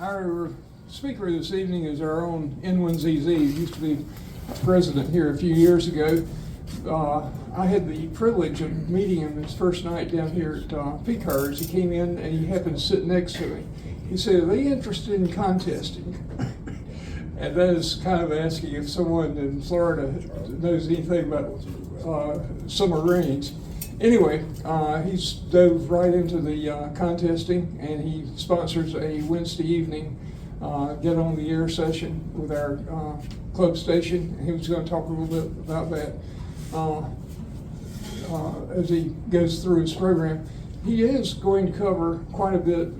Our speaker this evening is our own N1ZZ, who used to be president here a few years ago. I had the privilege of meeting him his first night down here at PCARS. He came in and he happened to sit next to me. He said, "Are they interested in contesting?" And that is kind of asking if someone in Florida knows anything about summer rains. Anyway, he's dove right into the contesting, and he sponsors a Wednesday evening get on the air session with our club station. He was going to talk a little bit about that as he goes through his program. He is going to cover quite a bit,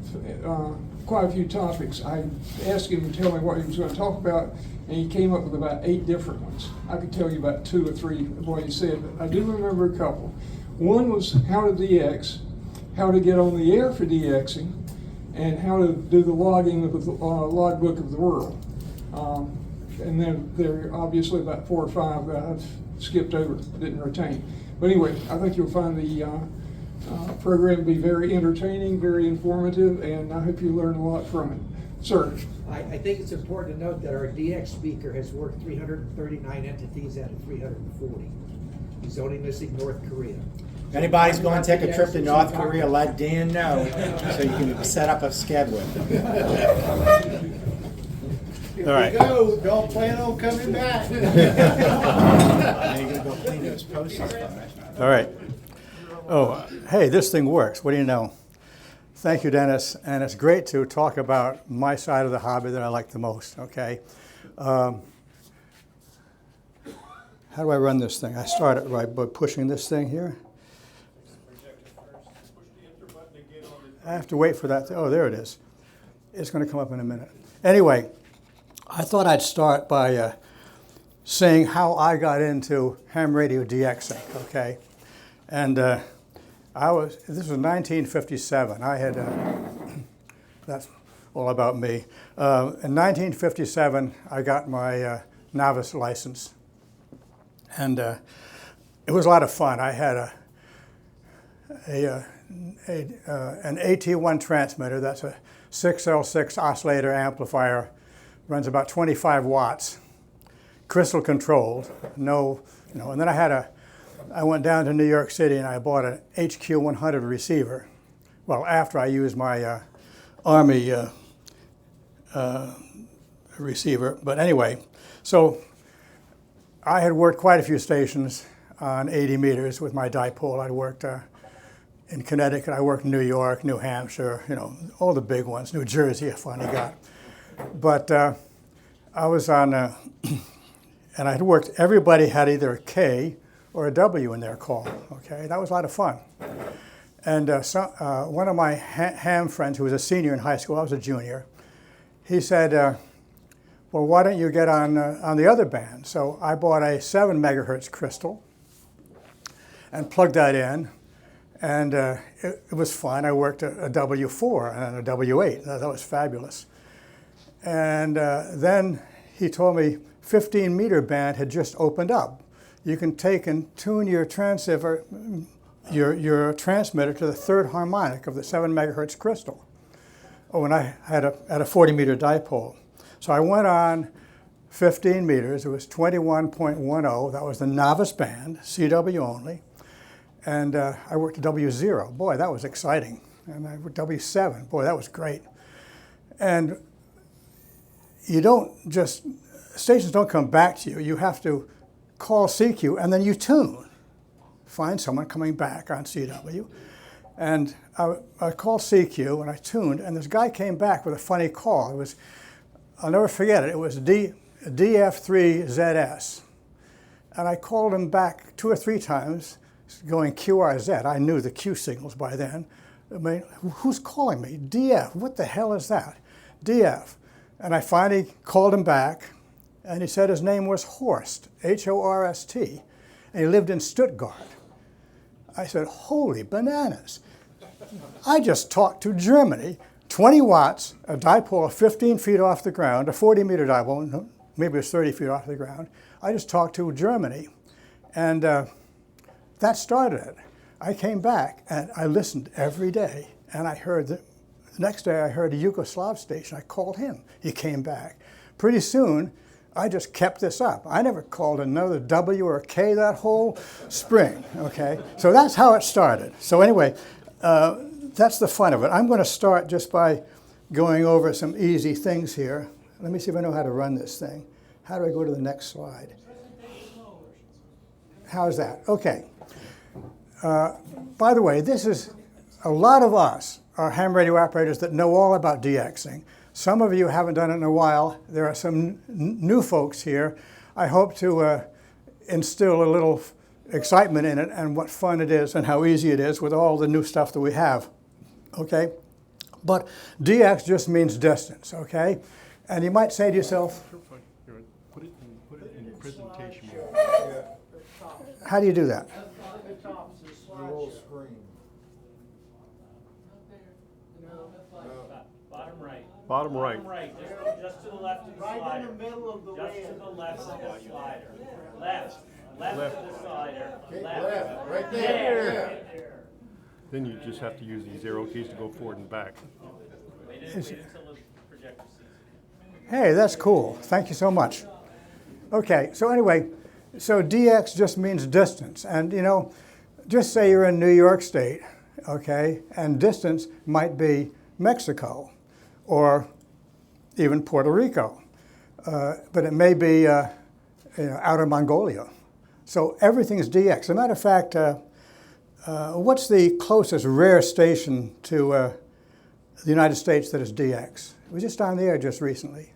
quite a few topics. I asked him to tell me what he was going to talk about, and he came up with about 8 different ones. I could tell you about 2 or 3 of what he said, but I do remember a couple. One was how to DX, how to get on the air for DXing, and how to do the logging of the logbook of the world. And then there are obviously about 4 or 5 that I've skipped over, didn't retain. But anyway, I think you'll find the program to be very entertaining, very informative, and I hope you learn a lot from it. Sir? I think it's important to note that our DX speaker has worked 339 entities out of 340. He's only missing North Korea. If anybody's going to take a trip to North Korea, let Dan know so you can set up a schedule with him. If we go, don't plan on coming back. Now you're going to go clean those posters. All right. Oh, hey, this thing works. What do you know? Thank you, Dennis. And it's great to talk about my side of the hobby that I like the most, okay? How do I run this thing? I start it right by pushing this thing here. I have to wait for that. Oh, there it is. It's going to come up in a minute. Anyway, I thought I'd start by saying how I got into ham radio DXing, okay? And this was 1957. I had, that's all about me. In 1957, I got my novice license. And it was a lot of fun. I had an AT1 transmitter. That's a 6L6 oscillator amplifier. Runs about 25 watts. Crystal controlled. No, and then I went down to New York City and I bought an HQ100 receiver. Well, after I used my Army receiver. But anyway, so I had worked quite a few stations on 80 meters with my dipole. I worked in Connecticut, I worked in New York, New Hampshire, all the big ones. New Jersey, I finally got. But I was on, and I had worked, everybody had either a K or a W in their call, okay? That was a lot of fun. And one of my ham friends, who was a senior in high school, I was a junior, he said, well, why don't you get on the other band? So I bought a 7 megahertz crystal and plugged that in, and it was fun. I worked a W4 and a W8. That was fabulous. And then he told me 15-meter band had just opened up. You can take and tune your transceiver, your transmitter to the 3rd harmonic of the 7 megahertz crystal. Oh, and I had a 40-meter dipole. So I went on 15 meters. It was 21.10. That was the novice band, CW only. And I worked at W0. Boy, that was exciting. And I worked W7. Boy, that was great. And you don't just, stations don't come back to you. You have to call CQ and then you tune. Find someone coming back on CW. And I called CQ and I tuned, and this guy came back with a funny call. It was, I'll never forget it. It was DF3ZS. And I called him back 2 or 3 times going QRZ. I knew the Q signals by then. I mean, who's calling me? DF, what the hell is that? DF. And I finally called him back, and he said his name was Horst, H-O-R-S-T, and he lived in Stuttgart. I said, holy bananas. I just talked to Germany, 20 watts, a dipole 15 feet off the ground, a 40-meter dipole, maybe it was 30 feet off the ground. I just talked to Germany, and that started it. I came back, and I listened every day, and I heard The next day I heard a Yugoslav station. I called him. He came back. Pretty soon, I just kept this up. I never called another W or a K that whole spring, okay? So that's how it started. So anyway, that's the fun of it. I'm going to start just by going over some easy things here. Let me see if I know how to run this thing. How do I go to the next slide? How's that? Okay. By the way, this is a lot of us are ham radio operators that know all about DXing. Some of you haven't done it in a while. There are some new folks here. I hope to instill a little excitement in it and what fun it is and how easy it is with all the new stuff that we have, okay? But DX just means distance, okay? And you might say to yourself, put it in presentation mode. how do you do that? Bottom right. Bottom right, just to the left of the slider. Right in the middle of the Just RAM. to the left of the slider. Left of the slider. Left, right There. Then you just have to use these arrow keys to go forward and back. Wait until the projector sees it. Hey, that's cool. Thank you so much. Okay, so anyway, so DX just means distance. And, you know, just say you're in New York State, okay, and distance might be Mexico or even Puerto Rico. But it may be outer Mongolia. So everything's DX. As a matter of fact, what's the closest rare station to the United States that is DX? It was just on the air just recently.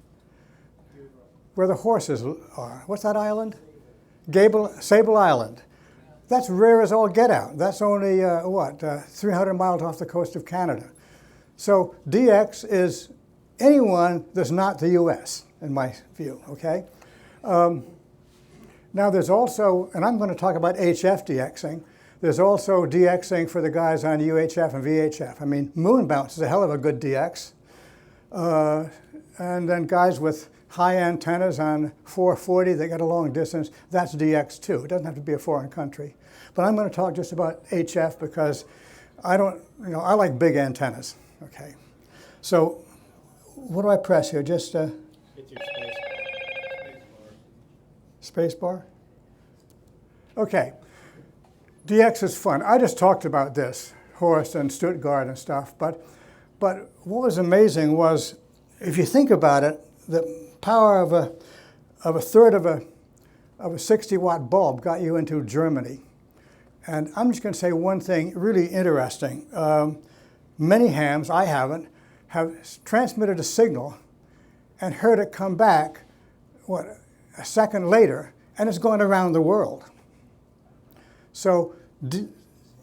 Where the horses are. What's that island? Sable Island. That's rare as all get out. That's only, 300 miles off the coast of Canada. So DX is anyone that's not the US, in my view, okay? Now there's also, and I'm going to talk about HF DXing, there's also DXing for the guys on UHF and VHF. I mean, moon bounce is a hell of a good DX. And then guys with high antennas on 440 that get a long distance, that's DX too. It doesn't have to be a foreign country. But I'm going to talk just about HF because I like big antennas, okay? So what do I press here? Just Hit your space bar? Okay. DX is fun. I just talked about this, Horst and Stuttgart and stuff, but what was amazing was, if you think about it, the power of a third of a 60-watt bulb got you into Germany. And I'm just going to say one thing really interesting. Many hams, I haven't, have transmitted a signal and heard it come back, a second later, and it's going around the world. So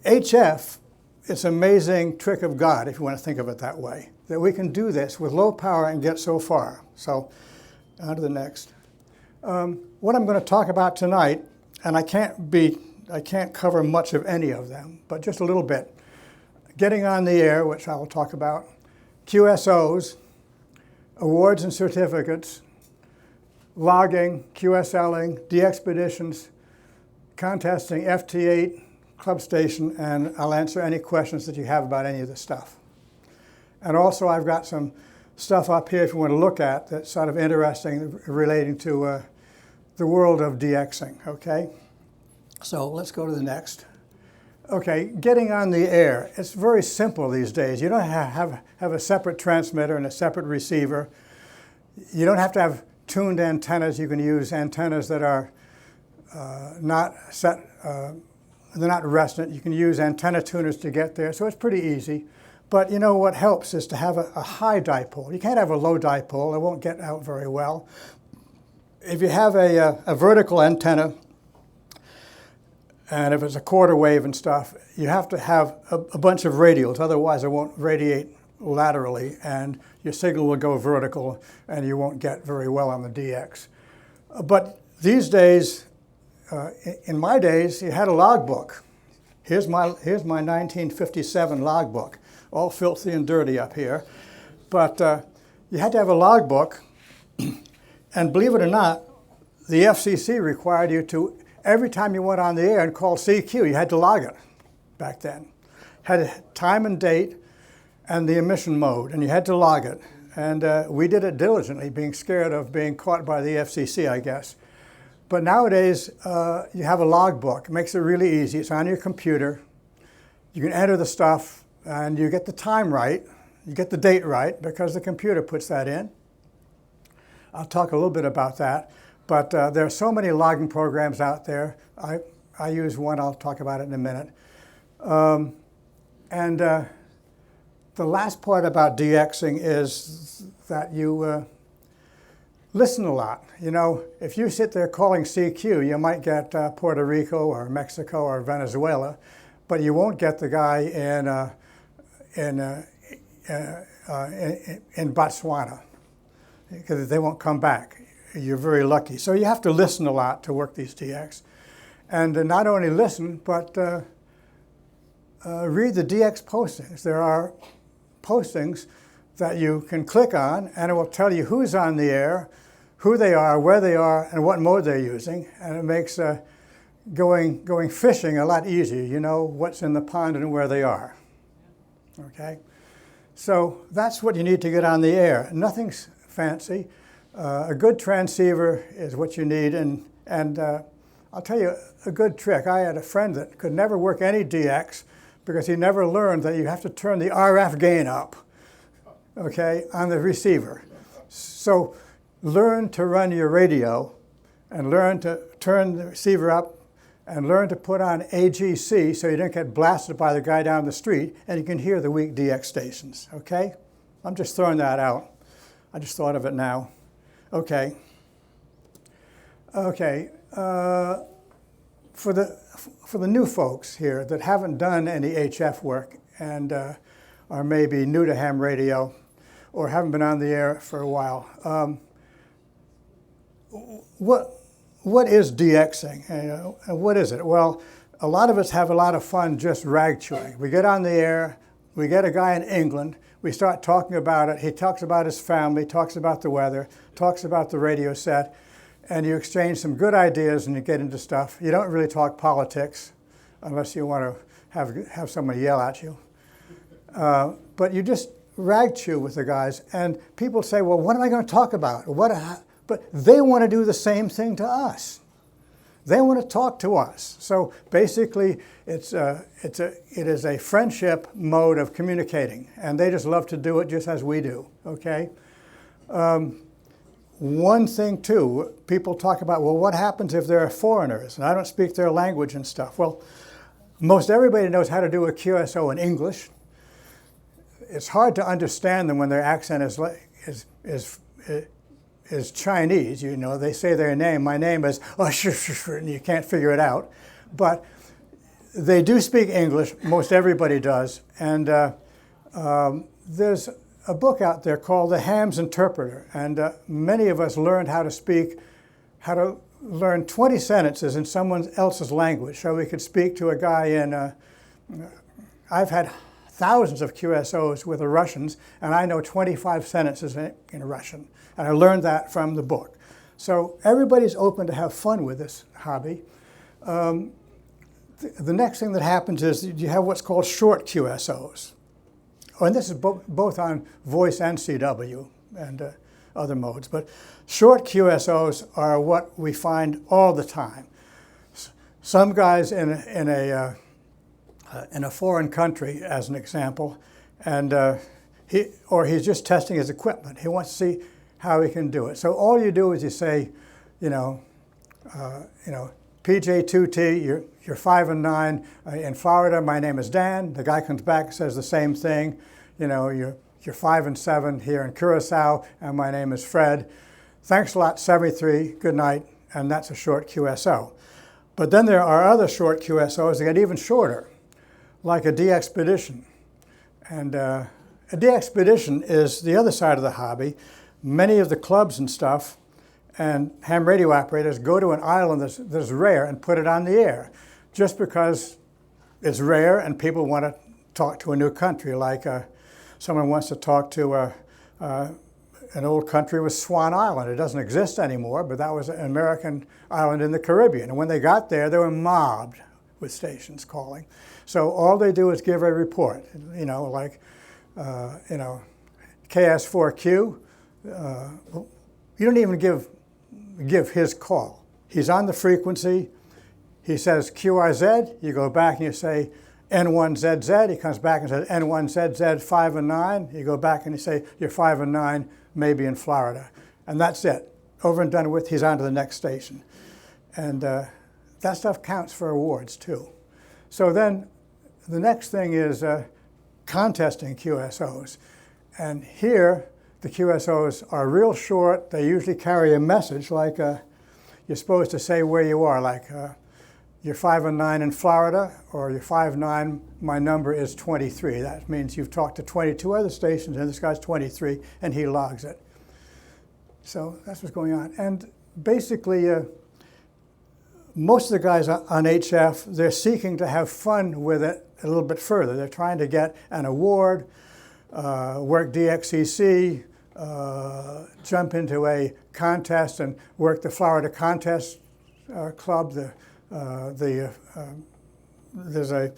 HF, it's an amazing trick of God, if you want to think of it that way, that we can do this with low power and get so far. So on to the next. What I'm going to talk about tonight, and I can't cover much of any of them, but just a little bit. Getting on the air, which I will talk about, QSOs, awards and certificates, logging, QSLing, DXpeditions, contesting, FT8, club station, and I'll answer any questions that you have about any of this stuff. And also I've got some stuff up here if you want to look at that's sort of interesting relating to the world of DXing, okay? So let's go to the next. Okay, getting on the air. It's very simple these days. You don't have a separate transmitter and a separate receiver. You don't have to have tuned antennas. You can use antennas that are not set, they're not resonant. You can use antenna tuners to get there, so it's pretty easy. But you know what helps is to have a high dipole. You can't have a low dipole. It won't get out very well. If you have a vertical antenna, and if it's a quarter wave and stuff, you have to have a bunch of radials. Otherwise, it won't radiate laterally, and your signal will go vertical, and you won't get very well on the DX. But these days, in my days, you had a logbook. Here's my 1957 logbook, all filthy and dirty up here. But you had to have a logbook, and believe it or not, the FCC required you to, every time you went on the air and called CQ, you had to log it back then. Had a time and date, and the emission mode, and you had to log it. And we did it diligently, being scared of being caught by the FCC, I guess. But nowadays, you have a logbook. It makes it really easy. It's on your computer. You can enter the stuff, and you get the time right. You get the date right, because the computer puts that in. I'll talk a little bit about that. But there are so many logging programs out there. I use one. I'll talk about it in a minute. The last part about DXing is that you listen a lot. You know, if you sit there calling CQ, you might get Puerto Rico or Mexico or Venezuela, but you won't get the guy in Botswana, because they won't come back. You're very lucky. So you have to listen a lot to work these DX. And not only listen, but read the DX postings. There are postings that you can click on, and it will tell you who's on the air, who they are, where they are, and what mode they're using. And it makes going fishing a lot easier. You know what's in the pond and where they are. Okay? So that's what you need to get on the air. Nothing's fancy. A good transceiver is what you need. And I'll tell you a good trick. I had a friend that could never work any DX because he never learned that you have to turn the RF gain up, okay, on the receiver. So learn to run your radio and learn to turn the receiver up and learn to put on AGC so you don't get blasted by the guy down the street and you can hear the weak DX stations, okay? I'm just throwing that out. I just thought of it now. Okay. Okay. For the new folks here that haven't done any HF work and are maybe new to ham radio or haven't been on the air for a while, what is DXing? And what is it? Well, a lot of us have a lot of fun just rag chewing. We get on the air, we get a guy in England, we start talking about it. He talks about his family, talks about the weather, talks about the radio set, and you exchange some good ideas and you get into stuff. You don't really talk politics unless you want to have someone yell at you. But you just rag chew with the guys, and people say, well, what am I going to talk about? But they want to do the same thing to us. They want to talk to us. So basically, it is a friendship mode of communicating, and they just love to do it just as we do, okay? One thing, too, people talk about, well, what happens if they're foreigners and I don't speak their language and stuff? Well, most everybody knows how to do a QSO in English. It's hard to understand them when their accent is Chinese. You know, they say their name. My name is, and you can't figure it out. But they do speak English. Most everybody does. And there's a book out there called The Ham's Interpreter. And many of us learned how to learn 20 sentences in someone else's language so we could speak to a guy in, I've had thousands of QSOs with the Russians, and I know 25 sentences in Russian. And I learned that from the book. So everybody's open to have fun with this hobby. The next thing that happens is you have what's called short QSOs. Oh, and this is both on voice and CW and other modes. But short QSOs are what we find all the time. Some guys in a foreign country, as an example, and he's just testing his equipment. He wants to see how he can do it. So all you do is you say, PJ2T, you're 5 and 9 in Florida. My name is Dan. The guy comes back and says the same thing. You're 5 and 7 here in Curacao, and my name is Fred. Thanks a lot, 73. Good night. And that's a short QSO. But then there are other short QSOs that get even shorter, like a DXpedition. And a DXpedition is the other side of the hobby. Many of the clubs and stuff and ham radio operators go to an island that's rare and put it on the air just because it's rare and people want to talk to a new country, like someone wants to talk to an old country with Swan Island. It doesn't exist anymore, but that was an American island in the Caribbean. And when they got there, they were mobbed with stations calling. So all they do is give a report, like you know, KS4Q. You don't even give his call. He's on the frequency. He says QRZ. You go back and you say N1ZZ. He comes back and says N1ZZ 5 and 9. You go back and you say you're 5 and 9, maybe in Florida. And that's it. Over and done with. He's on to the next station. And that stuff counts for awards, too. So then the next thing is contesting QSOs. And here, the QSOs are real short. They usually carry a message like you're supposed to say where you are, like you're 5 and 9 in Florida, or you're 5'9", my number is 23. That means you've talked to 22 other stations, and this guy's 23, and he logs it. So that's what's going on. And basically, most of the guys on HF, they're seeking to have fun with it a little bit further. They're trying to get an award, work DXCC, jump into a contest and work the Florida Contest Club. There's a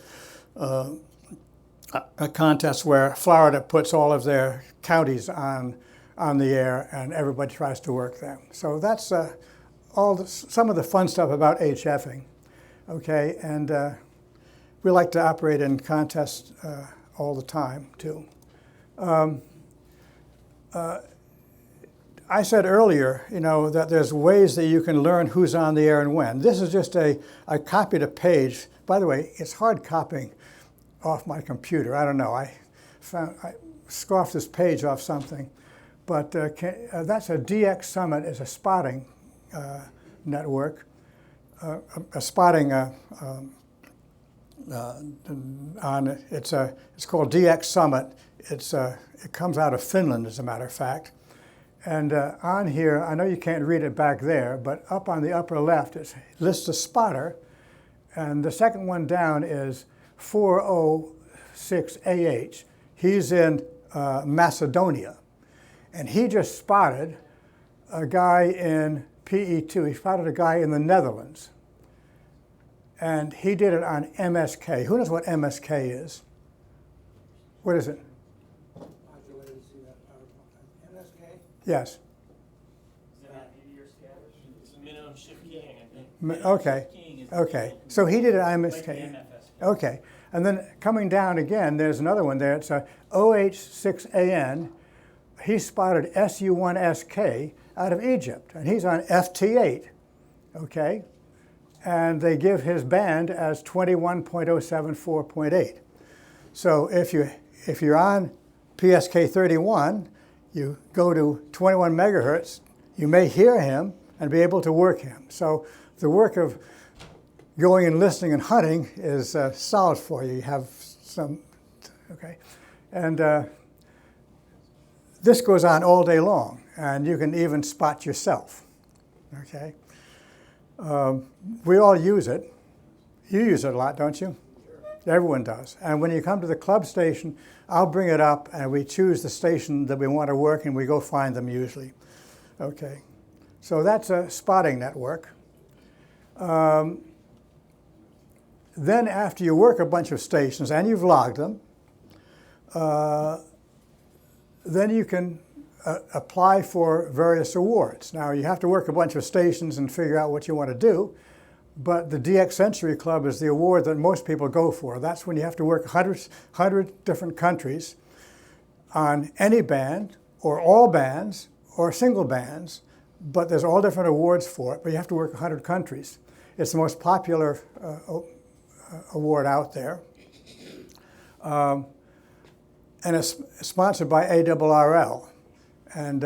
contest where Florida puts all of their counties on the air, and everybody tries to work them. So that's some of the fun stuff about HFing, okay? And we like to operate in contests all the time, too. I said earlier, you know, that there's ways that you can learn who's on the air and when. This is just I copied a page. By the way, it's hard copying off my computer. I don't know. I scoffed this page off something. But that's a DX Summit. It's a spotting network, a spotting on it. It's called DX Summit. It comes out of Finland, as a matter of fact. And on here, I know you can't read it back there, but up on the upper left, it lists a spotter. And the second one down is 406AH. He's in Macedonia. And he just spotted a guy in PE2. He spotted a guy in the Netherlands. And he did it on MSK. Who knows what MSK is? What is it? Yes. Is that meteor scatters? It's a minimum shift keying, I think. Okay. Okay. So he did it on MSK. Okay. And then coming down again, there's another one there. It's a OH6AN. He spotted SU1SK out of Egypt, and he's on FT8. Okay. And they give his band as 21.074.8. So if you're on PSK31, you go to 21 megahertz, you may hear him and be able to work him. So the work of going and listening and hunting is solved for you. You have some, okay? And this goes on all day long, and you can even spot yourself, okay? We all use it. You use it a lot, don't you? Sure. Everyone does. And when you come to the club station, I'll bring it up, and we choose the station that we want to work, and we go find them usually. Okay. So that's a spotting network. Then after you work a bunch of stations, and you've logged them, then you can apply for various awards. Now, you have to work a bunch of stations and figure out what you want to do, but the DX Century Club is the award that most people go for. That's when you have to work 100 different countries on any band, or all bands, or single bands, but there's all different awards for it, but you have to work 100 countries. It's the most popular award out there. And it's sponsored by ARRL. And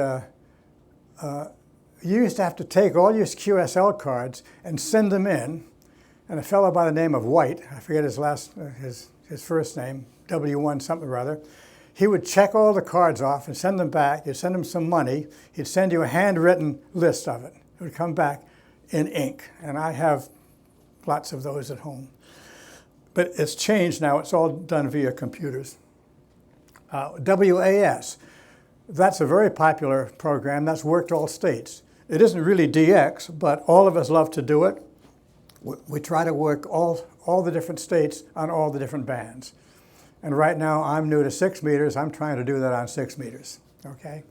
you used to have to take all your QSL cards and send them in. And a fellow by the name of White, I forget his first name, W1 something or other, he would check all the cards off and send them back. You'd send him some money. He'd send you a handwritten list of it. It would come back in ink. And I have lots of those at home. But it's changed now. It's all done via computers. WAS. That's a very popular program. That's worked all states. It isn't really DX, but all of us love to do it. We try to work all the different states on all the different bands. And right now, I'm new to 6 meters. I'm trying to do that on 6 meters, okay?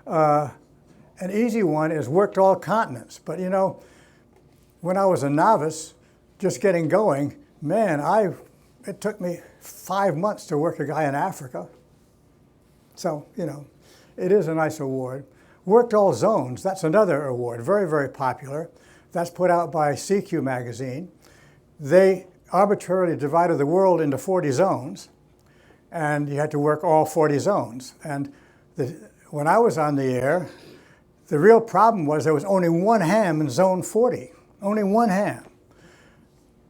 An easy one is worked all continents. But, you know, when I was a novice, just getting going, man, it took me 5 months to work a guy in Africa. So, you know, it is a nice award. Worked all zones, that's another award, very, very popular. That's put out by CQ magazine. They arbitrarily divided the world into 40 zones, and you had to work all 40 zones. And when I was on the air, the real problem was there was only one ham in zone 40, only one ham.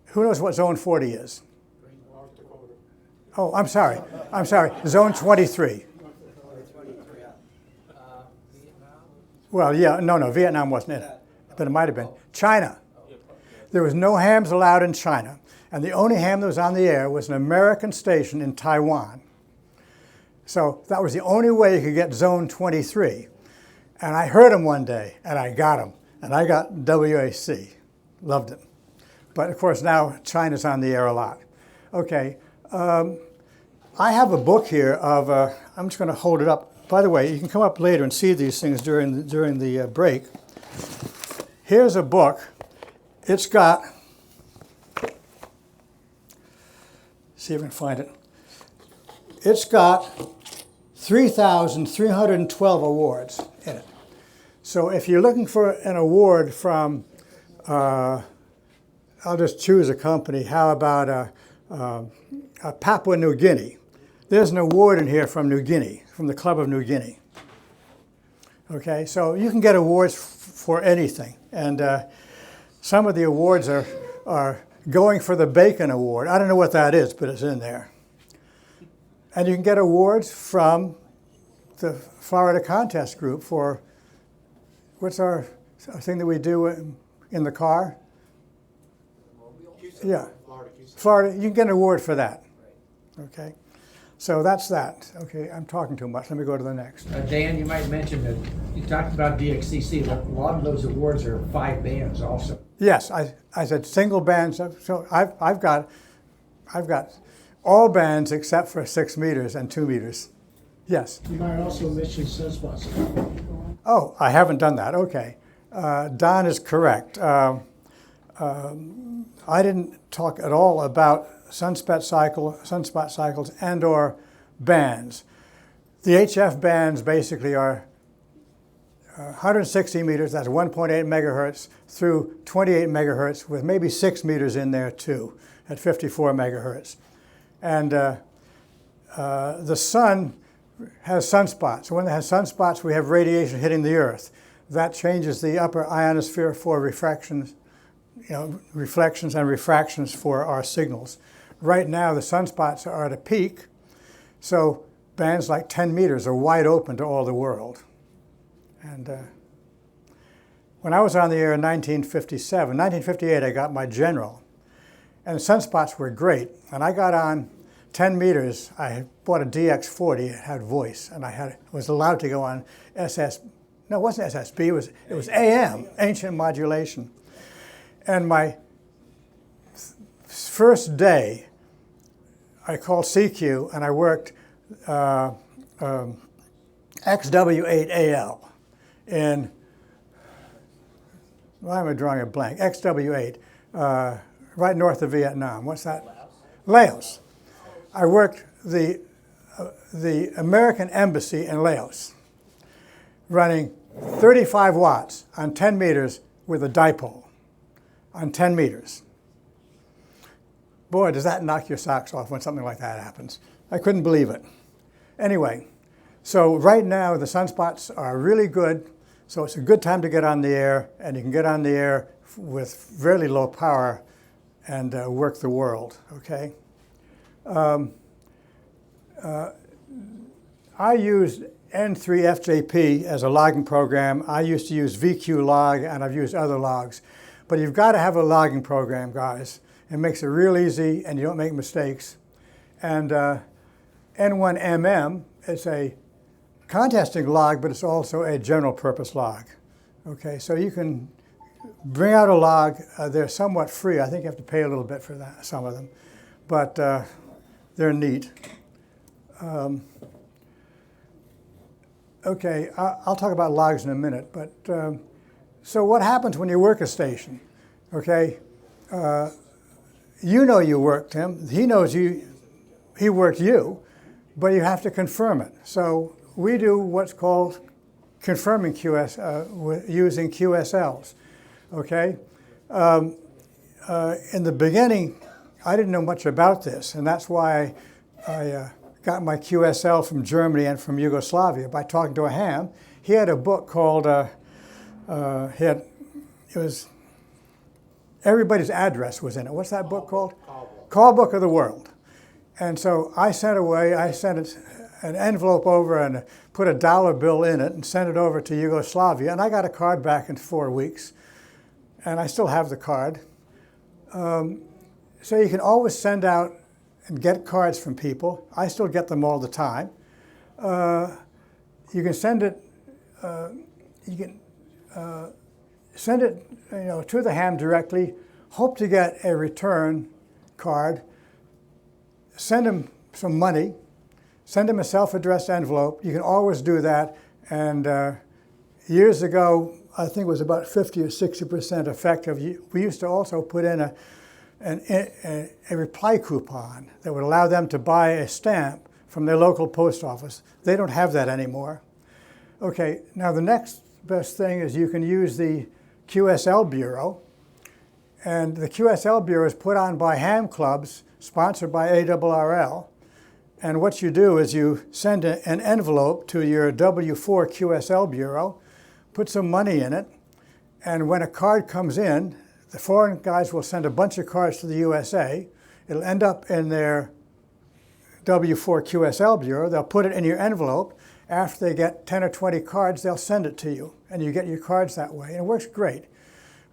Who knows what zone 40 is? Oh, I'm sorry, zone 23. Well, yeah, no, Vietnam wasn't in it, but it might have been. China. There was no hams allowed in China, and the only ham that was on the air was an American station in Taiwan. So that was the only way you could get zone 23. And I heard him one day, and I got him, and I got WAC. Loved it. But of course now China's on the air a lot. Okay, I have a book here of, I'm just going to hold it up. By the way, you can come up later and see these things during the break. Here's a book. It's got, see if I can find it. It's got 3,312 awards in it. So if you're looking for an award from, I'll just choose a company. How about Papua New Guinea? There's an award in here from New Guinea, from the Club of New Guinea. Okay, so you can get awards for anything. And some of the awards are going for the Bacon Award. I don't know what that is, but it's in there. And you can get awards from the Florida Contest Group for, what's our thing that we do in the car? Yeah, Florida, you can get an award for that. Okay, so that's that. Okay, I'm talking too much. Let me go to the next. Dan, you might mention that you talked about DXCC, but a lot of those awards are 5 bands also. Yes, I said single bands. So I've got all bands except for 6 meters and 2 meters. Yes. You might also mention sunspots. Oh, I haven't done that. Okay, Don is correct. I didn't talk at all about sunspot cycles and/or bands. The HF bands basically are 160 meters, that's 1.8 megahertz, through 28 megahertz, with maybe 6 meters in there too, at 54 megahertz. And the sun has sunspots. When it has sunspots, we have radiation hitting the Earth. That changes the upper ionosphere for refractions, reflections and refractions for our signals. Right now, the sunspots are at a peak, so bands like 10 meters are wide open to all the world. And when I was on the air in 1958, I got my general. And the sunspots were great. And I got on 10 meters. I had bought a DX40. It had voice. And was allowed to go on no, it wasn't SSB. It was AM, ancient modulation. And my first day, I called CQ, and I worked XW8AL in, why am I drawing a blank? XW8, right north of Vietnam. What's that? Laos. I worked the American Embassy in Laos, running 35 watts on 10 meters with a dipole on 10 meters. Boy, does that knock your socks off when something like that happens. I couldn't believe it. Anyway, so right now the sunspots are really good, so it's a good time to get on the air, and you can get on the air with fairly low power and work the world, okay? I used N3FJP as a logging program. I used to use VQ log, and I've used other logs. But you've got to have a logging program, guys. It makes it real easy, and you don't make mistakes. And N1MM is a contesting log, but it's also a general purpose log. Okay, so you can bring out a log. They're somewhat free. I think you have to pay a little bit for that, some of them. But they're neat. Okay, I'll talk about logs in a minute, but so what happens when you work a station? Okay, you know you worked him, he knows he worked you, but you have to confirm it. So we do what's called confirming using QSLs, okay? In the beginning, I didn't know much about this, and that's why I got my QSL from Germany and from Yugoslavia by talking to a ham. He had a book called, it was, everybody's address was in it. What's that book called? Call Book of the World. And so I sent an envelope over and put a dollar bill in it and sent it over to Yugoslavia, and I got a card back in 4 weeks, and I still have the card. So you can always send out and get cards from people. I still get them all the time. You can send it. Send it, to the ham directly. Hope to get a return card. Send him some money. Send him a self-addressed envelope. You can always do that. And years ago, I think it was about 50 or 60% effective. We used to also put in a reply coupon that would allow them to buy a stamp from their local post office. They don't have that anymore. Okay, now the next best thing is you can use the QSL Bureau. And the QSL Bureau is put on by ham clubs, sponsored by ARRL. And what you do is you send an envelope to your W4 QSL Bureau, put some money in it, and when a card comes in, the foreign guys will send a bunch of cards to the USA. It'll end up in their W4 QSL Bureau. They'll put it in your envelope. After they get 10 or 20 cards, they'll send it to you, and you get your cards that way. And it works great.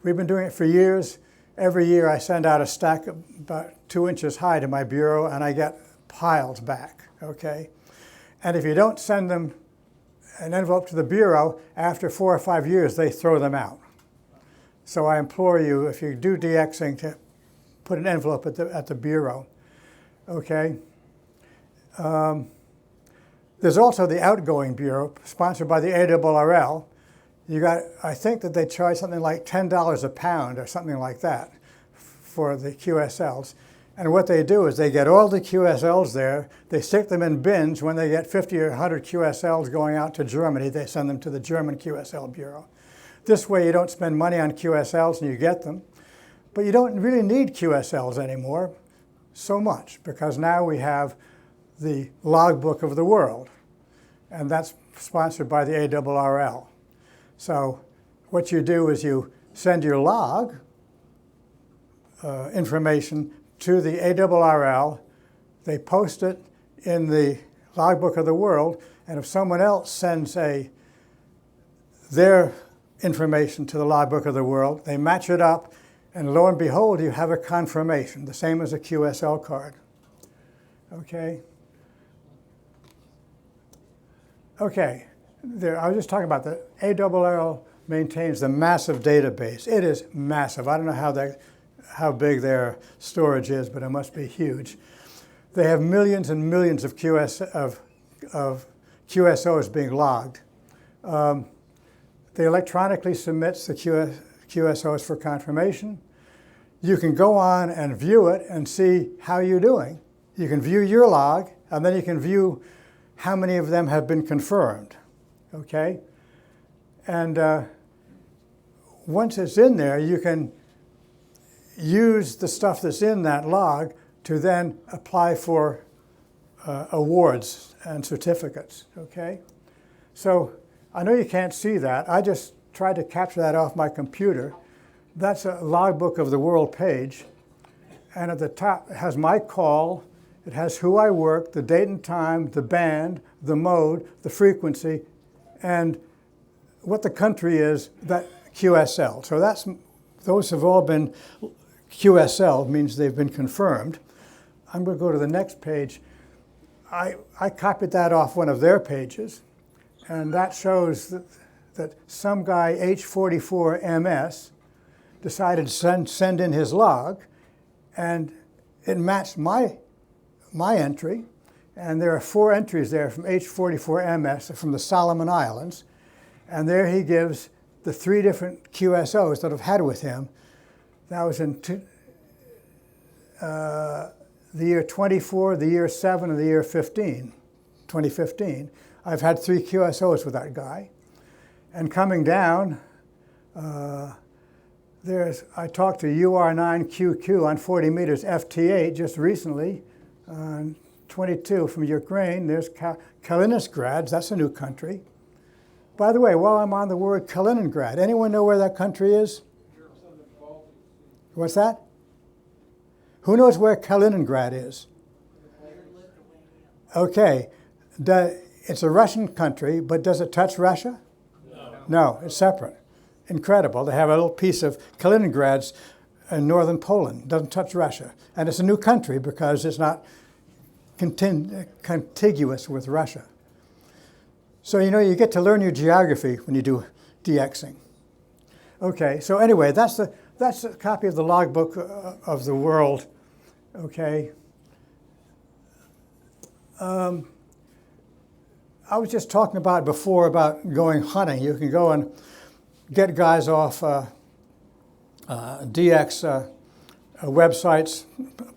We've been doing it for years. Every year I send out a stack about 2 inches high to my bureau, and I get piles back, okay? And if you don't send them an envelope to the bureau, after 4 or 5 years, they throw them out. So I implore you, if you do DXing, to put an envelope at the bureau, okay? There's also the outgoing bureau, sponsored by the ARRL. I think that they charge something like $10 a pound or something like that for the QSLs. And what they do is they get all the QSLs there, they stick them in bins. When they get 50 or 100 QSLs going out to Germany, they send them to the German QSL Bureau. This way you don't spend money on QSLs and you get them. But you don't really need QSLs anymore so much, because now we have the Logbook of the World, and that's sponsored by the ARRL. So what you do is you send your log information to the ARRL. They post it in the Logbook of the World, and if someone else sends their information to the Logbook of the World, they match it up, and lo and behold, you have a confirmation, the same as a QSL card. Okay? Okay, I was just talking about the ARRL maintains the massive database. It is massive. I don't know how big their storage is, but it must be huge. They have millions and millions of QSOs being logged. They electronically submits the QSOs for confirmation. You can go on and view it and see how you're doing. You can view your log, and then you can view how many of them have been confirmed, okay? And once it's in there, you can use the stuff that's in that log to then apply for awards and certificates, okay? So I know you can't see that. I just tried to capture that off my computer. That's a Logbook of the World page. And at the top, it has my call. It has who I worked, the date and time, the band, the mode, the frequency, and what the country is, that QSL. So those have all been QSL, means they've been confirmed. I'm going to go to the next page. I copied that off one of their pages, and that shows that some guy, H44MS, decided to send in his log, and it matched my entry, And there are 4 entries there from H44MS from the Solomon Islands. And there he gives the 3 different QSOs that I've had with him. That was in the year 24, the year 7, and the year 2015. I've had 3 QSOs with that guy. And coming down, I talked to UR9QQ on 40 meters FT8 just recently, 22 from Ukraine. There's Kaliningrad, that's a new country. By the way, while I'm on the word Kaliningrad, anyone know where that country is? What's that? Who knows where Kaliningrad is? Okay, it's a Russian country, but does it touch Russia? No, it's separate. Incredible. They have a little piece of Kaliningrad's in northern Poland. Doesn't touch Russia. And it's a new country because it's not contiguous with Russia. So, you know, you get to learn your geography when you do DXing. Okay, so anyway, that's a copy of the logbook of the world. Okay. I was just talking about before about going hunting. You can go and get guys off DX websites,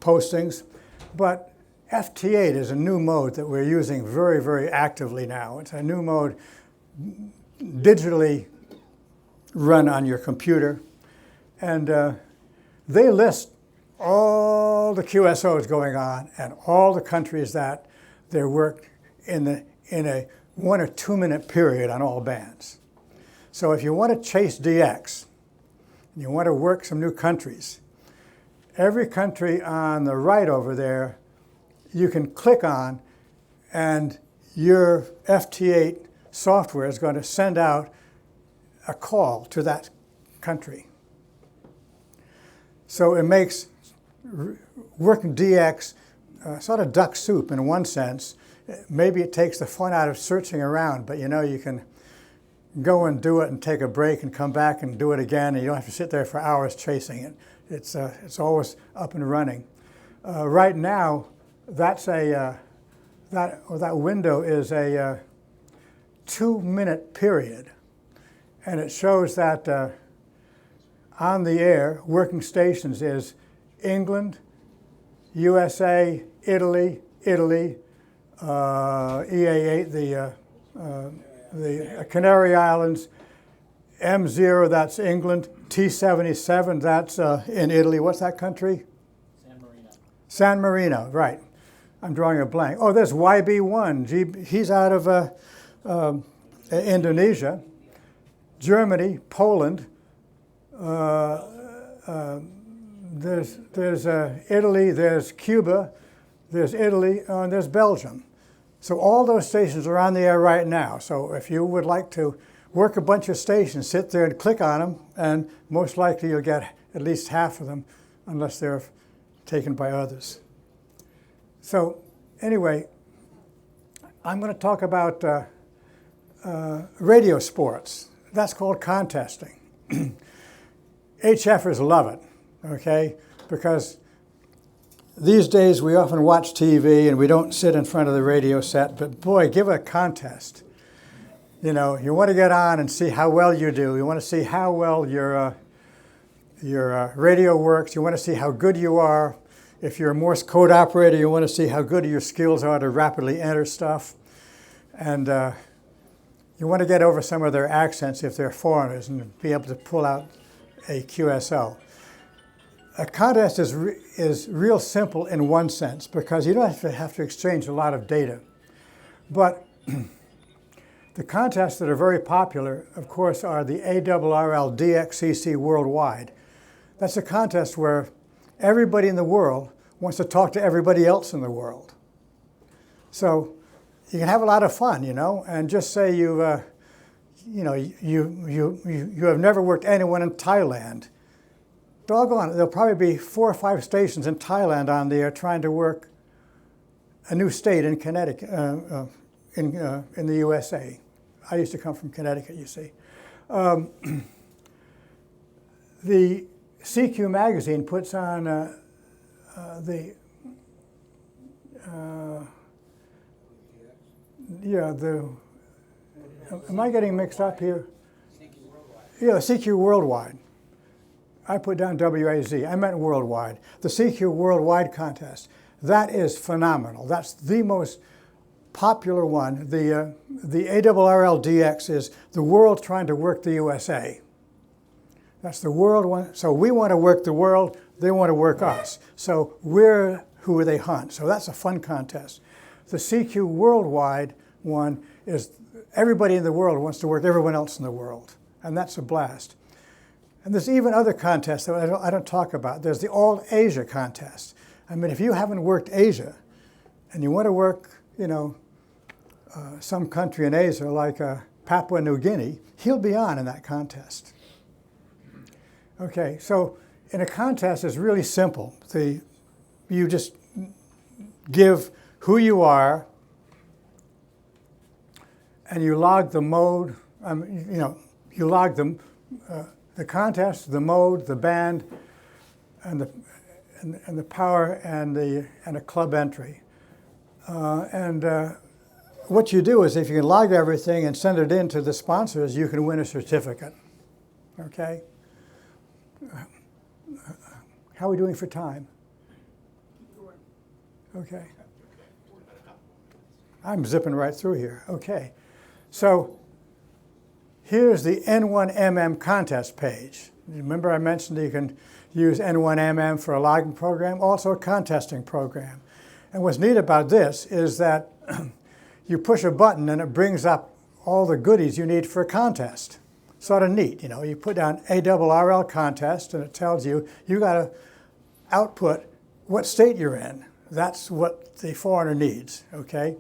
postings, but FT8 is a new mode that we're using very, very actively now. It's a new mode digitally run on your computer. And they list all the QSOs going on and all the countries that they worked in a 1 or 2 minute period on all bands. So if you want to chase DX, and you want to work some new countries, every country on the right over there you can click on, and your FT8 software is going to send out a call to that country. So it makes working DX sort of duck soup in one sense. Maybe it takes the fun out of searching around, but you know, you can go and do it and take a break and come back and do it again, and you don't have to sit there for hours chasing it. It's always up and running. Right now, that's that window is a 2 minute period, and it shows that on the air working stations is England, USA, Italy, EA8, the Canary Islands, M0, that's England, T77, that's in Italy. What's that country? San Marino. San Marino, right. I'm drawing a blank. Oh, there's YB1. He's out of Indonesia, Germany, Poland. There's Italy, there's Cuba, there's Italy, and there's Belgium. So all those stations are on the air right now. So if you would like to work a bunch of stations, sit there and click on them, and most likely you'll get at least half of them, unless they're taken by others. So anyway, I'm going to talk about radio sports. That's called contesting. HFers love it, okay? Because these days we often watch TV and we don't sit in front of the radio set, but boy, give it a contest. You know, you want to get on and see how well you do. You want to see how well your radio works. You want to see how good you are. If you're a Morse code operator, you want to see how good your skills are to rapidly enter stuff. And you want to get over some of their accents if they're foreigners and be able to pull out a QSO. A contest is real simple in one sense because you don't have to exchange a lot of data. But the contests that are very popular, of course, are the ARRL DXCC Worldwide. That's a contest where everybody in the world wants to talk to everybody else in the world. So you can have a lot of fun, you know, and just say you have never worked anyone in Thailand. Doggone it, there'll probably be 4 or 5 stations in Thailand on there trying to work a new state in Connecticut, in the USA. I used to come from Connecticut, you see. The CQ magazine puts on yeah, am I getting mixed up here? Yeah, the CQ Worldwide. I put down WAZ. I meant worldwide. The CQ Worldwide contest. That is phenomenal. That's the most popular one. The ARRL DX is the world trying to work the USA. That's the world one. So we want to work the world. They want to work us. So we're who they hunt. So that's a fun contest. The CQ Worldwide one is everybody in the world wants to work everyone else in the world. And that's a blast. And there's even other contests that I don't talk about. There's the All Asia contest. I mean, if you haven't worked Asia and you want to work, some country in Asia like Papua New Guinea, he'll be on in that contest. Okay, so in a contest, it's really simple. You just give who you are, and you log the mode. You log the contest, the mode, the band, and the power, and a club entry. What you do is, if you can log everything and send it in to the sponsors, you can win a certificate. Okay. How are we doing for time? Okay. I'm zipping right through here. Okay. So here's the N1MM contest page. Remember I mentioned you can use N1MM for a logging program, also a contesting program. And what's neat about this is that you push a button and it brings up all the goodies you need for a contest. Sort of neat, you put down ARRL contest and it tells you got to output what state you're in. That's what the foreigner needs, okay?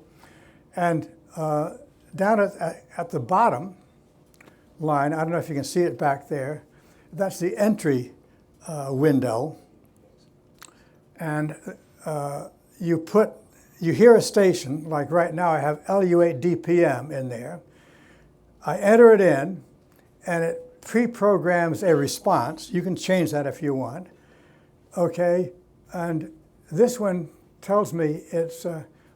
And down at the bottom line, I don't know if you can see it back there, that's the entry window. And you hear a station, like right now I have LU8DPM in there. I enter it in, and it pre-programs a response. You can change that if you want. Okay, and this one tells me it's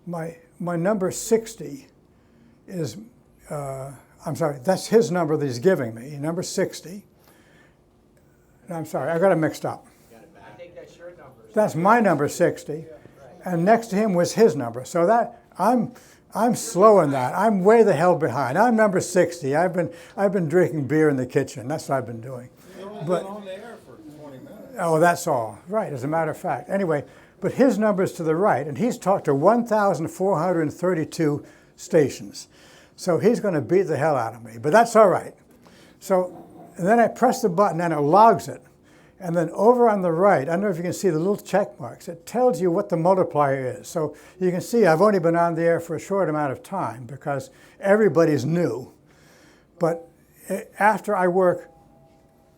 my number 60 is, I'm sorry, that's his number that he's giving me, number 60. I'm sorry, I got it mixed up. I think that's your number. That's my number 60, and next to him was his number. So that I'm slow in that. I'm way the hell behind. I'm number 60. I've been drinking beer in the kitchen. That's what I've been doing. But on the air for 20 minutes. oh, that's all right. As a matter of fact, anyway. But his number's to the right, and he's talked to 1,432 stations. So he's going to beat the hell out of me. But that's all right. So and then I press the button, and it logs it. And then over on the right, I don't know if you can see the little check marks. It tells you what the multiplier is. So you can see I've only been on the air for a short amount of time because everybody's new. But after I work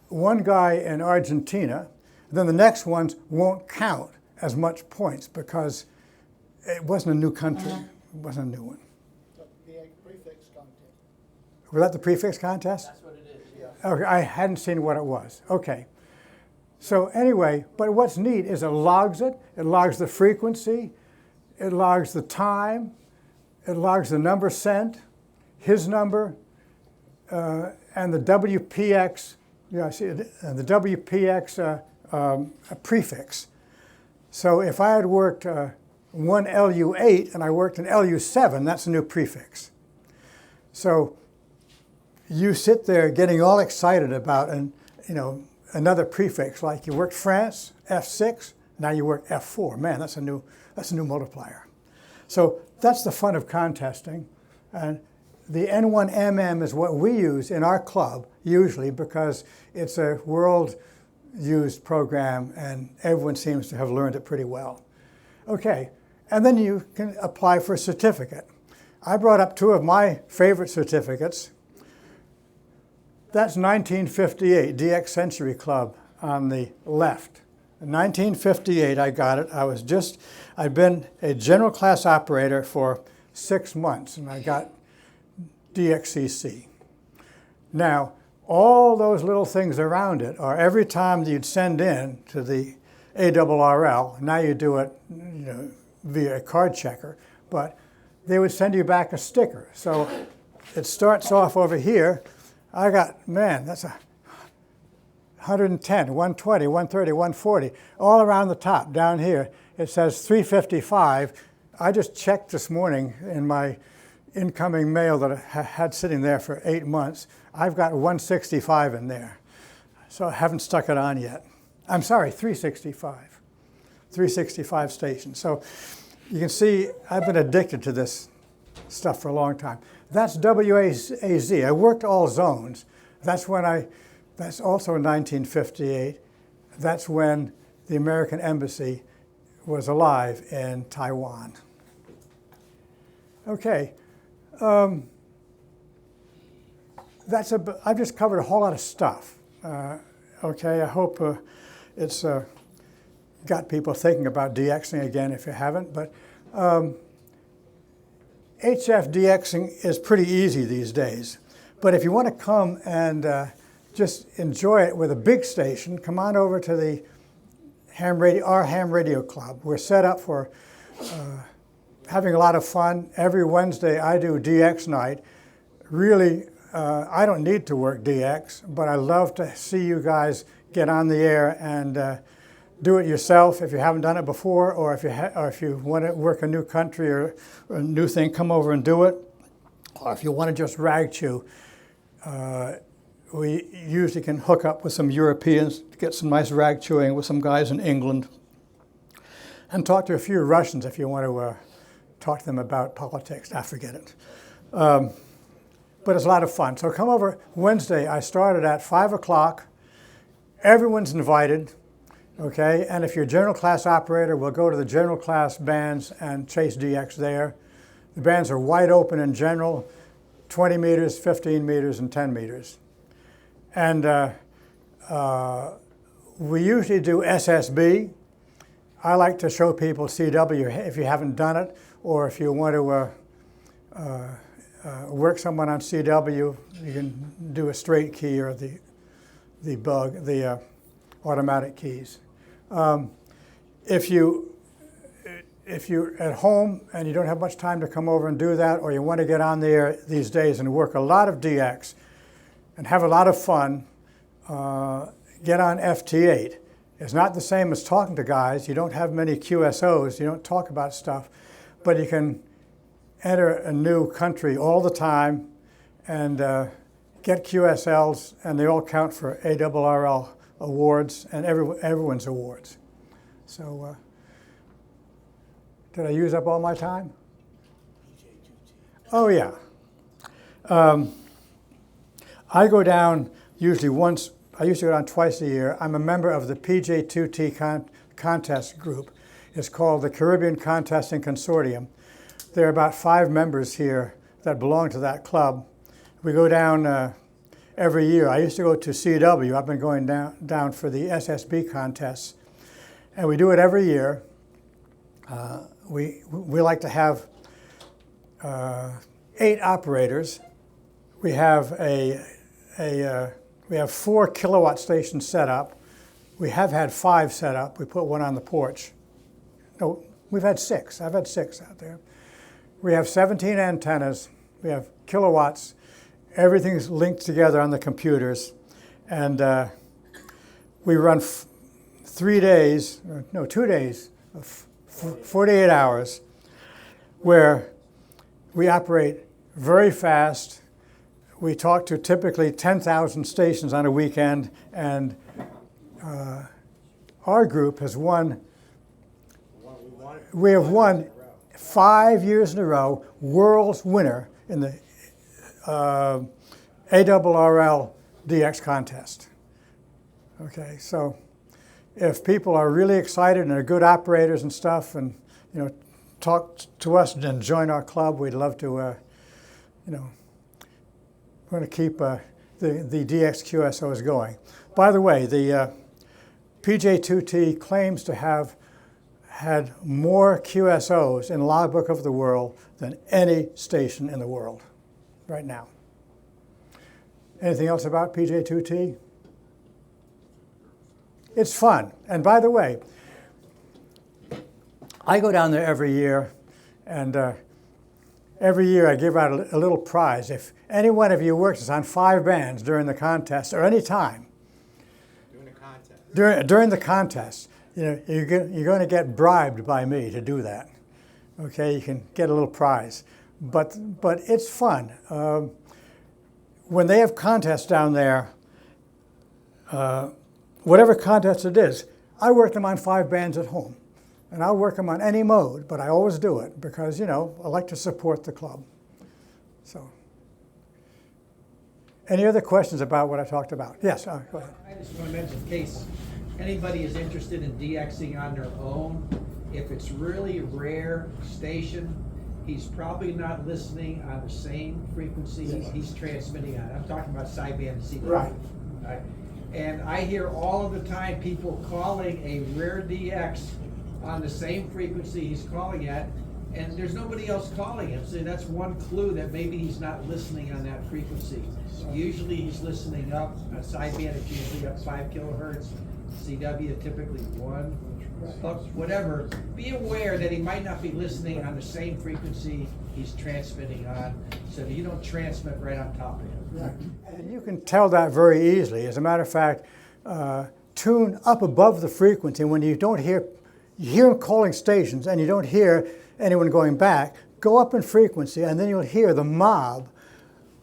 one guy in Argentina, then the next ones won't count as much points because it wasn't a new country. It wasn't a new one. The prefix contest. Was that the prefix contest? That's what it is. Yeah. Okay, I hadn't seen what it was. Okay. So anyway, but what's neat is it logs the frequency, it logs the time, it logs the number sent, his number, and the WPX, I see it, the WPX prefix. So if I had worked one LU8 and I worked an LU7, that's a new prefix. So you sit there getting all excited about another prefix, like you worked France, F6, now you work F4. Man, that's a new multiplier. So that's the fun of contesting. And the N1MM is what we use in our club, usually, because it's a world-used program, and everyone seems to have learned it pretty well. Okay, and then you can apply for a certificate. I brought up two of my favorite certificates. That's 1958, DX Century Club on the left. In 1958, I got it. I'd been a general class operator for 6 months, and I got DXCC. Now, all those little things around it are every time you'd send in to the ARRL, now you do it via a card checker, but they would send you back a sticker. So it starts off over here. I got, man, that's 110, 120, 130, 140, all around the top down here. It says 355. I just checked this morning in my incoming mail that I had sitting there for 8 months. I've got 165 in there. So I haven't stuck it on yet. I'm sorry, 365. 365 stations. So you can see I've been addicted to this stuff for a long time. That's WAZ. I worked all zones. That's also in 1958. That's when the American Embassy was alive in Taiwan. Okay. I've just covered a whole lot of stuff. Okay, I hope it's got people thinking about DXing again if you haven't. But HF DXing is pretty easy these days. But if you want to come and just enjoy it with a big station, come on over to the our ham radio club. We're set up for having a lot of fun. Every Wednesday I do DX night. Really, I don't need to work DX, but I love to see you guys get on the air and do it yourself if you haven't done it before, or if you want to work a new country or a new thing, come over and do it. Or if you want to just rag chew, we usually can hook up with some Europeans to get some nice rag chewing with some guys in England, and talk to a few Russians if you want to talk to them about politics. Forget it. But it's a lot of fun. So come over Wednesday. I started at 5 o'clock. Everyone's invited. Okay, and if you're a general class operator, we'll go to the general class bands and chase DX there. The bands are wide open in general, 20 meters, 15 meters, and 10 meters. And we usually do SSB. I like to show people CW if you haven't done it, or if you want to work someone on CW, you can do a straight key or the automatic keys. If you're at home and you don't have much time to come over and do that, or you want to get on there these days and work a lot of DX and have a lot of fun, get on FT8. It's not the same as talking to guys. You don't have many QSOs. You don't talk about stuff, but you can enter a new country all the time and get QSLs, and they all count for ARRL awards and everyone's awards. So did I use up all my time? Oh, yeah. I go down usually once. I used to go down twice a year. I'm a member of the PJ2T contest group. It's called the Caribbean Contesting Consortium. There are about 5 members here that belong to that club. We go down every year. I used to go to CW. I've been going down for the SSB contests. And we do it every year. We like to have 8 operators. We have we have 4 kilowatt stations set up. We have had 5 set up. We put one on the porch. No, we've had 6. I've had 6 out there. We have 17 antennas. We have kilowatts. Everything's linked together on the computers. And we run 2 days, 48 hours, where we operate very fast. We talk to typically 10,000 stations on a weekend, and our group has won. We have won 5 years in a row, world's winner in the ARRL DX contest. Okay, so if people are really excited and are good operators and stuff, and talk to us and join our club, we'd love to. We're going to keep the DX QSOs going. By the way, the PJ2T claims to have had more QSOs in Logbook of the World than any station in the world right now. Anything else about PJ2T? It's fun. And by the way, I go down there every year, and every year I give out a little prize. If any one of you works on 5 bands during the contest or any time, during the contest, you're going to get bribed by me to do that. Okay, you can get a little prize, but it's fun. When they have contests down there, whatever contest it is, I work them on 5 bands at home, and I'll work them on any mode, but I always do it because I like to support the club. So, any other questions about what I talked about? Yes, go ahead. I just want to mention, in case anybody is interested in DXing on their own, if it's really rare station, he's probably not listening on the same frequency he's transmitting on. I'm talking about sideband and CW. Right. And I hear all of the time people calling a rare DX on the same frequency he's calling at, and there's nobody else calling him. So that's one clue that maybe he's not listening on that frequency. Usually he's listening up. Sideband is usually up 5 kilohertz. CW typically 1, up whatever. Be aware that he might not be listening on the same frequency he's transmitting on, so that you don't transmit right on top of him. Right. And you can tell that very easily. As a matter of fact, tune up above the frequency when you don't hear, you hear him calling stations and you don't hear anyone going back. Go up in frequency and then you'll hear the mob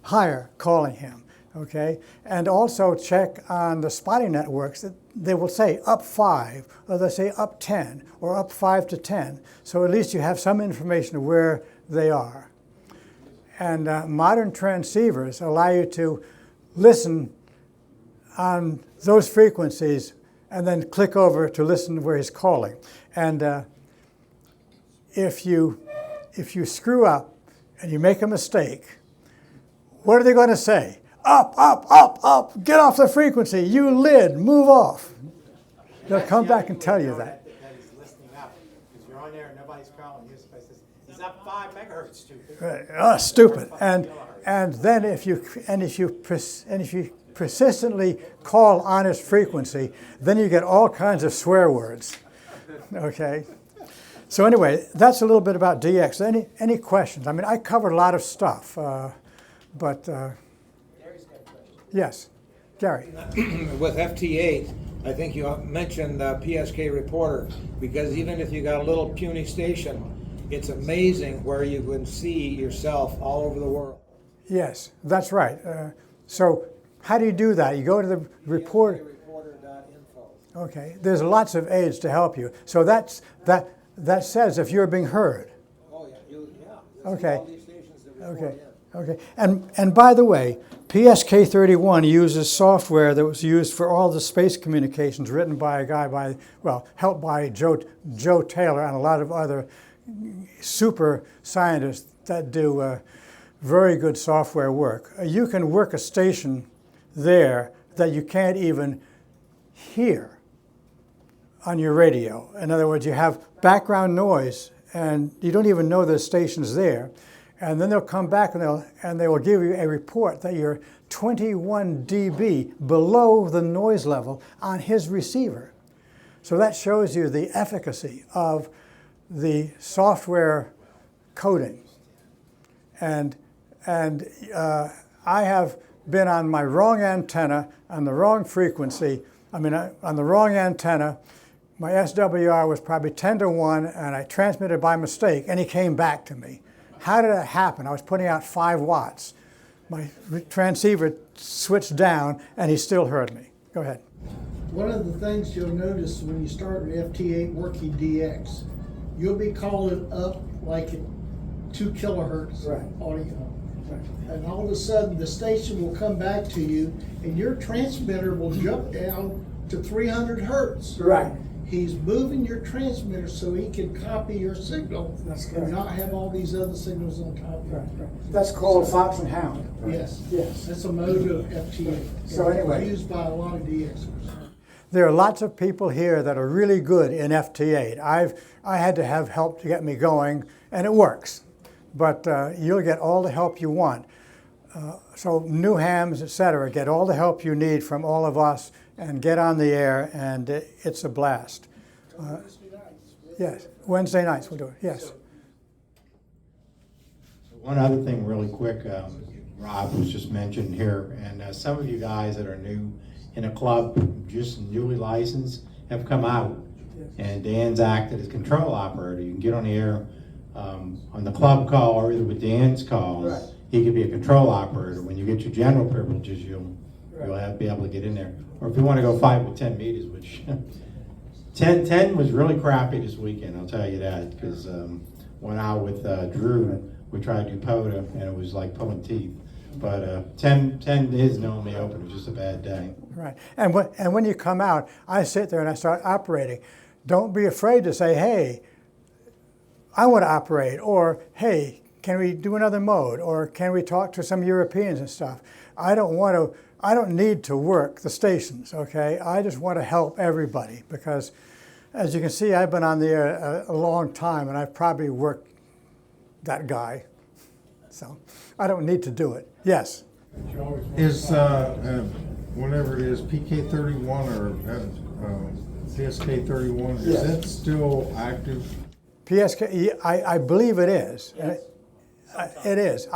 higher calling him. Okay, and also check on the spotting networks that they will say up 5, or they say up 10, or up 5 to 10. So at least you have some information of where they are. And modern transceivers allow you to listen on those frequencies and then click over to listen where he's calling. And if you screw up and you make a mistake, what are they going to say? Up, up, up, up, get off the frequency, you lid, move off. They'll come back and tell you that. That he's listening up, because you're on there and nobody's calling. He's up 5 megahertz, stupid. Stupid. And then if you persistently call on his frequency, then you get all kinds of swear words. Okay. So anyway, that's a little bit about DX. Any questions? I mean, I covered a lot of stuff, but. Yes, Gary. With FT8, I think you mentioned the PSK reporter, because even if you got a little puny station, it's amazing where you can see yourself all over the world. Yes, that's right. So how do you do that? You go to the report. PSKreporter.info. Okay, there's lots of aids to help you. So that says if you're being heard. Oh yeah, Okay. All these stations that report in. Okay, and by the way, PSK31 uses software that was used for all the space communications, written by a guy helped by Joe Taylor and a lot of other super scientists that do very good software work. You can work a station there that you can't even hear on your radio. In other words, you have background noise and you don't even know the station's there. And then they'll come back and they will give you a report that you're 21 dB below the noise level on his receiver. So that shows you the efficacy of the software coding. And I have been on my wrong antenna, on the wrong frequency. On the wrong antenna. My SWR was probably 10 to 1, and I transmitted by mistake, and he came back to me. How did that happen? I was putting out 5 watts. My transceiver switched down, and he still heard me. Go ahead. One of the things you'll notice when you start an FT8 working DX, you'll be calling up like at 2 kilohertz audio. Right. And all of a sudden, the station will come back to you, and your transmitter will jump down to 300 hertz. Right. He's moving your transmitter so he can copy your signal and not have all these other signals on top of it. Right. That's called Fox and Hound. Right? Yes. Yes. That's a mode of FT8. So anyway. It's used by a lot of DXers. There are lots of people here that are really good in FT8. I had to have help to get me going, and it works. But you'll get all the help you want. So new hams, etc., get all the help you need from all of us and get on the air, and it's a blast. Yes, Wednesday nights we'll do it, yes. So One other thing really quick, Rob was just mentioned here, and some of you guys that are new in a club, just newly licensed, have come out. And Dan's acted as control operator. You can get on the air on the club call or either with Dan's calls. Right. He could be a control operator. When you get your general privileges, you'll be able to get in there. Or if you want to go 5 with 10 meters, which 10 was really crappy this weekend, I'll tell you that, because went out with Drew, we tried to do POTA, and it was like pulling teeth. But 10 is normally open. It was just a bad day. Right. And when you come out, I sit there and I start operating. Don't be afraid to say, hey, I want to operate, or hey, can we do another mode, or can we talk to some Europeans and stuff. I don't need to work the stations, okay? I just want to help everybody, because as you can see, I've been on the air a long time, and I've probably worked that guy. So I don't need to do it. Yes? Is, whatever it is, PK 31 or PSK 31, is Yes. that still active? PSK, I believe it is. Yes. It is.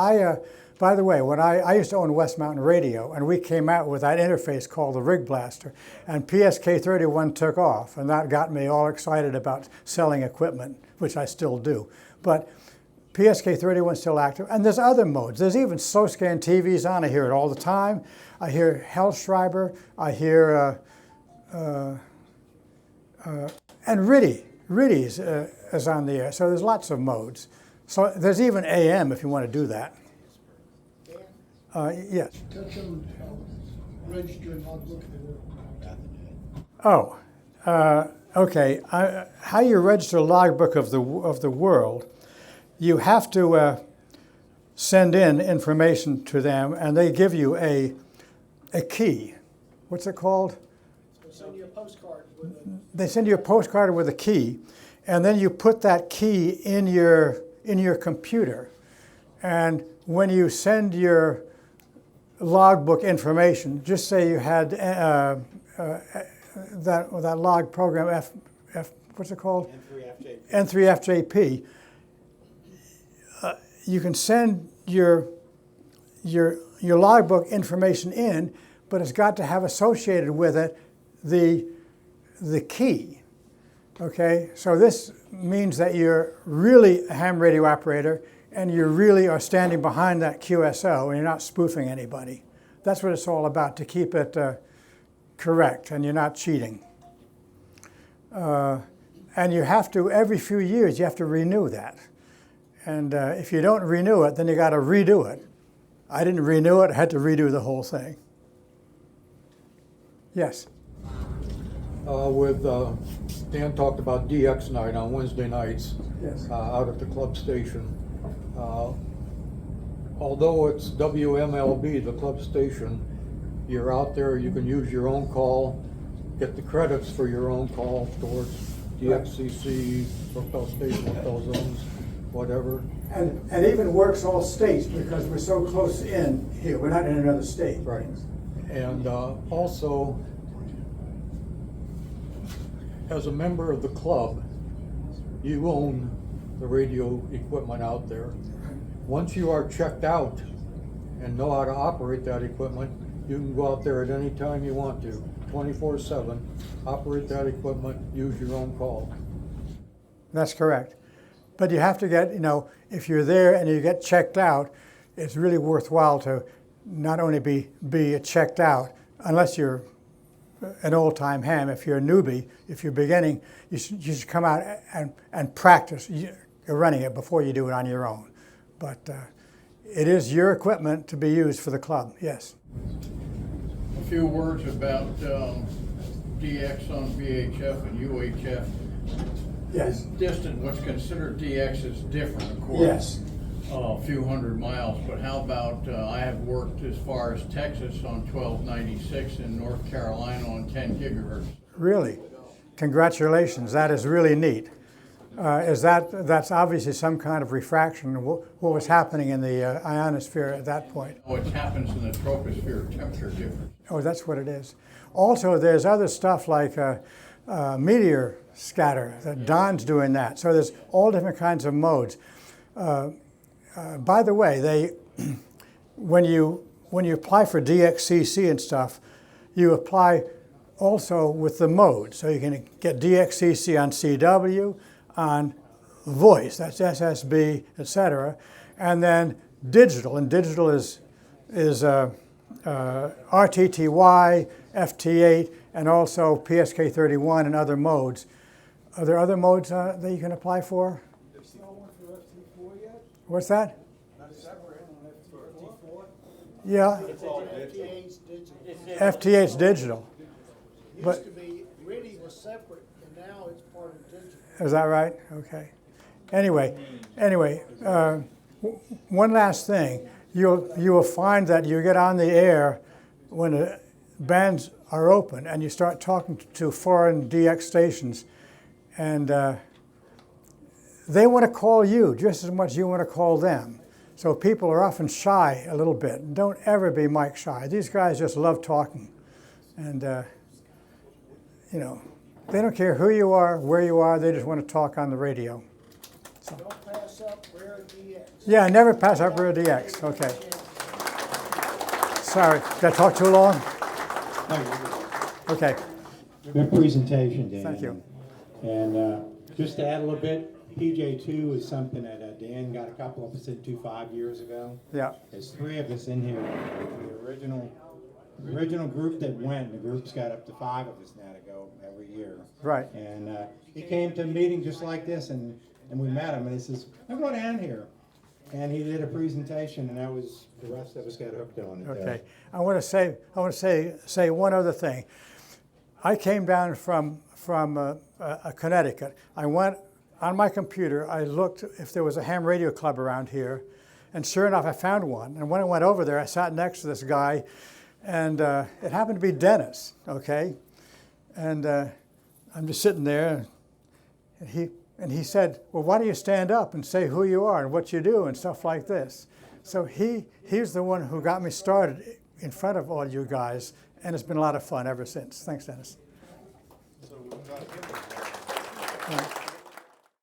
By the way, when I used to own West Mountain Radio, and we came out with that interface called the Rig Blaster, and PSK 31 took off, and that got me all excited about selling equipment, which I still do. But PSK 31 is still active, and there's other modes. There's even SoScan TVs on. I hear it all the time. I hear Hellschreiber. I hear and RIDI's is on the air. So there's lots of modes. So there's even AM if you want to do that. Yes. Touch on registering logbook of the world. Oh, okay. How you register logbook of the world? You have to send in information to them, and they give you a key. What's it called? So send you a postcard with a They send you a postcard with a key, and then you put that key in your computer. And when you send your logbook information, just say you had that log program what's it called? N3FJP. You can send your logbook information in, but it's got to have associated with it the key. Okay, so this means that you're really a ham radio operator, and you really are standing behind that QSO, and you're not spoofing anybody. That's what it's all about, to keep it correct, and you're not cheating. And you have to, every few years, you have to renew that. And if you don't renew it, then you got to redo it. I didn't renew it, I had to redo the whole thing. Yes? Dan talked about DX night on Wednesday nights. Yes. Out at the club station. Although it's WMLB, the club station, you're out there, you can use your own call, get the credits for your own call towards DXCC, Brookville Station, Brookville Zones, whatever. And it even works all states, because we're so close in here. We're not in another state. Right. And also, as a member of the club, you own the radio equipment out there. Once you are checked out and know how to operate that equipment, you can go out there at any time you want to, 24/7, operate that equipment, use your own call. That's correct. But you have to get, if you're there and you get checked out, it's really worthwhile to not only be checked out, unless you're an old-time ham. If you're a newbie, if you're beginning, you should come out and practice running it before you do it on your own. But it is your equipment to be used for the club, yes. A few words about DX on VHF and UHF. Yes. Distant, what's considered DX is different, of course. Yes. A few hundred miles, but how about, I have worked as far as Texas on 1296 and North Carolina on 10 gigahertz. Really? Congratulations, that is really neat. That's obviously some kind of refraction. What was happening in the ionosphere at that point? What happens in the troposphere, temperature difference. Oh, that's what it is. Also, there's other stuff like meteor scatter, that Don's doing that. So there's all different kinds of modes. by the way, they when you apply for DXCC and stuff, you apply also with the mode. So you can get DXCC on CW, on voice, that's SSB, etc., and then digital. And digital is RTTY, FT8, and also PSK31 and other modes. Are there other modes that you can apply for? There's no one for FT4 yet? What's that? Not separate on FT4? Yeah, FT8's digital. FT8's digital. Used to be, really was separate, and now it's part of digital. Is that right? Okay. Anyway, one last thing. You will find that you get on the air when the bands are open and you start talking to foreign DX stations, and they want to call you just as much as you want to call them. So people are often shy a little bit. Don't ever be mic shy. These guys just love talking, and you know, they don't care who you are, where you are. They just want to talk on the radio. So. Don't pass up Rare DX. Yeah, never pass up Rare DX. Okay. Sorry, did I talk too long? Okay. Good presentation, Dan. Thank you. And just to add a little bit, PJ2 is something that Dan got a couple of us into 5 years ago. Yeah. There's 3 of us in here. The original group that went, the group's got up to 5 of us now to go every year. Right. And he came to a meeting just like this, and we met him, and he says, "I'm going down here." And he did a presentation, and that was, the rest of us got hooked on it. Okay. I want to say one other thing. I came down from Connecticut. I went on my computer. I looked if there was a ham radio club around here, and sure enough, I found one. And when I went over there, I sat next to this guy, and it happened to be Dennis. Okay, and I'm just sitting there, and he said, "Well, why don't you stand up and say who you are and what you do and stuff like this?" So he's the one who got me started in front of all you guys, and it's been a lot of fun ever since. Thanks, Dennis. So we've got him.